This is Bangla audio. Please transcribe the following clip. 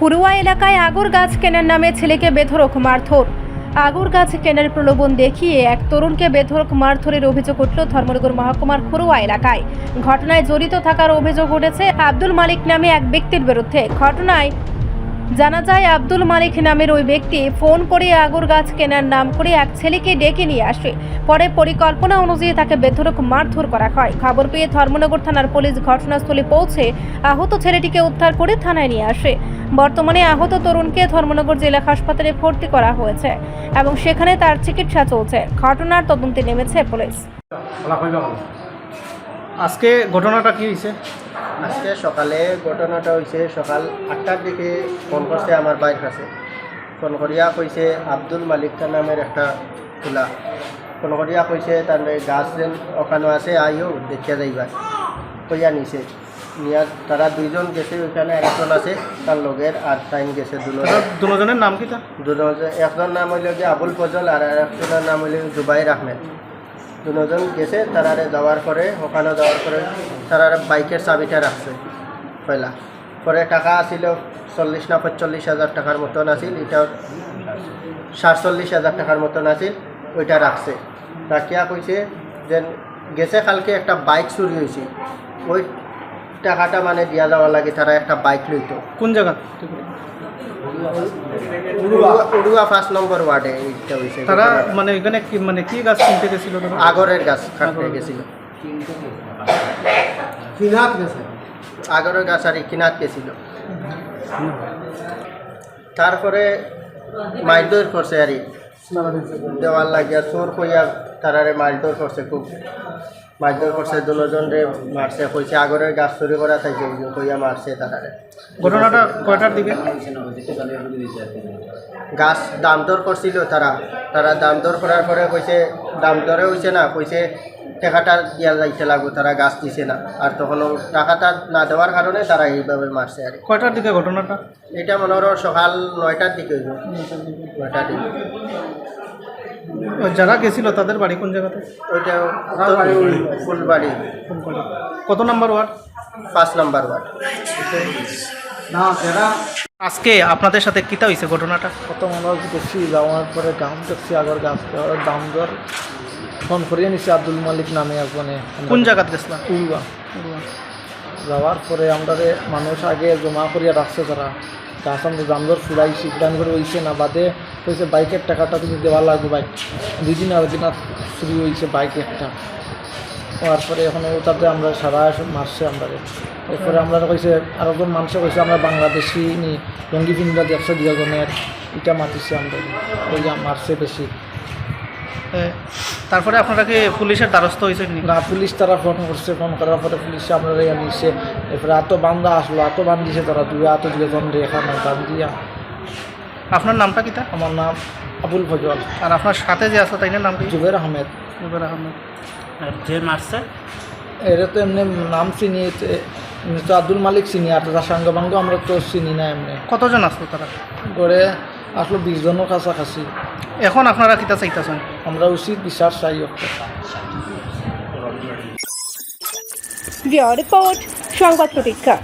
পুরুয়া এলাকায় আগুর গাছ কেনার নামে ছেলেকে বেধড়ক মারধর। আগুর গাছ কেনার প্রলোভন দেখিয়ে এক তরুণকে বেধড়ক মারধরের অভিযোগ উঠল ধর্মনগর মহকুমার পুরুয়া এলাকায়। ঘটনায় জড়িত থাকার অভিযোগ উঠেছে আব্দুল মালিক নামে এক ব্যক্তির বিরুদ্ধে। ঘটনায় জানা যায় আব্দুল মালিক নামের ওই ব্যক্তি ফোন করে আগুর গাছ কেনার নাম করে এক ছেলেকে ডেকে নিয়ে আসে। পরে পরিকল্পনা অনুযায়ী তাকে বেধড়ক মারধর করা হয়। খবর পেয়ে ধর্মনগর থানার পুলিশ ঘটনাস্থলে পৌঁছে আহত ছেলেটিকে উদ্ধার করে থানায় নিয়ে আসে। বর্তমানে আহত তরুণকে ধর্মনগর জেলা হাসপাতালে ভর্তি করা হয়েছে এবং সেখানে তার চিকিৎসা চলছে। ঘটনার তদন্তে নেমেছে পুলিশ। আজকে ঘটনাটা কি হয়েছে? আজকে সকালে ঘটনাটা হয়েছে সকাল 8টার দিকে ফোন করছে আমার বাইক কাছে। ফোন করিয়া কইছে আব্দুল মালিক নামের একটা খোলা ফোন করিয়া কইছে তার গাছ যেন ওখানে আছে আইও দেখিয়া যাইবা কইয়া নিছে নিয়া তারা দুইজন গেছে। ওইখানে একজন আছে তার লগের আর টাইম গেছে দুজনের নাম কি? দুজন একজন নাম হইল যে আবুল ফজল আর একজনের নাম হইল জুবাইর আহমেদ। দুজন গেছে তারারে যাওয়ার পরে ওখানে যাওয়ার পরে তারা বাইকের চাবিটা রাখছে পয়লা। পরে টাকা আসিল 40 না 45,000 টাকার মতন আসিল। এটা 47,000 টাকার মতন আসিল। ওইটা রাখছে। রাখিয়া কইছে যে গেছে কালকে একটা বাইক চুরি হয়েছে, ওই টাকাটা মানে দিয়া যাওয়ার লাগে তারা একটা বাইক লইতো। কোন জায়গা? উড়ুয়া 5 নম্বর ওয়ার্ডে এইটা হয়েছে। তারা মানে এখানে কি গাছ কিনতে গেছিল? আগরের গাছ কাটতে গেছিল। আগরের গাছ আর কিনাত গেছিল। তারপরে মারধর করছে আর দেওয়ার লাগিয়া চোর কইয়া তারারে মারধর করছে, খুব মারধর করছে। দুজনরে মারছে, কইছে আগরের গাছ চুরি করা থাকছে কইয়া মারছে তারারে। ঘটনাটা কয়টার দিকে? গাছ দাম দর করছিল তারা দাম দর করার পরে কইছে দাম দরে হয়েছে না, কইছে টাকাটা দিয়া যাইতে লাগবো। তারা গাছ দিছে না, আর তখন টাকাটা না দেওয়ার কারণে তারা এইভাবে মারছে। আর কয়টার দিকে ঘটনাটা? এটা মনে হয় সকাল 9টার দিকে হইব। 9টার দিকে যারা গেছিল তাদের বাড়ি কোন জায়গাতে? ওইটা ফুলবাড়ি। কত নম্বর ওয়ার্ড? 5 নম্বর ওয়ার্ড। আজকে আপনাদের সাথে কিতা হয়েছে ঘটনাটা? কত মানুষ দেখছি, যাওয়ার পরে গাম দেখছি আগর গাছ দাম দর ফোন করিয়ে নিছে আব্দুল মালিক নামে একজনে। কোন জায়গাতে গেছিলাম? উড়ুয়া। যাওয়ার পরে আমরা মানুষ আগে জমা করিয়া রাখছে তারা গাছ আমরা দাম দর ফুরাইছি, ফুরান করে হয়েছে না বাদে কইছে বাইকের টাকাটা তুমি দেওয়ার লাগবে। বাইক 2 দিন আগে না শুরু হয়েছে বাইক একটা। হওয়ার পরে এখন ওটাতে আমরা সারা মারছে আমরা। এরপরে আমরা কইছে আর একজন মানুষ কইছে আমরা বাংলাদেশি নি লঙ্গি পিন্দা 102 জনের এটা মাতিছে আমরা, ওই মারছে বেশি। তারপরে আপনারা কি পুলিশের দ্বারস্থ হয়েছে? না, পুলিশ তারা ফোন করছে, ফোন করার পরে পুলিশ আমরা নিচ্ছে। এরপরে এত বান্ধা আসলো, এত বান্ধিছে তারা দুজন এখানে বান্ধিয়া। আপনার নামটা কিতা? আমার নাম আবুল ফজল। আর আপনার সাথে যে আছে তাই নাম কি? জুবের আহমেদ। জুবের আহমেদ। আর যে মারছে এরা তো এমনি নাম চিনি তো আব্দুল মালিক চিনি, আর তার সাঙ্গবাঙ্গ আমরা তো চিনি না। এমনি কতজন আসলো তারা? করে আসলো 20 জনের কাছাকাছি। এখন আপনারা কিতা চাইতেছেন? আমরা উচিত বিচার চাই। রিপোর্ট সংবাদ প্রতীক্ষা।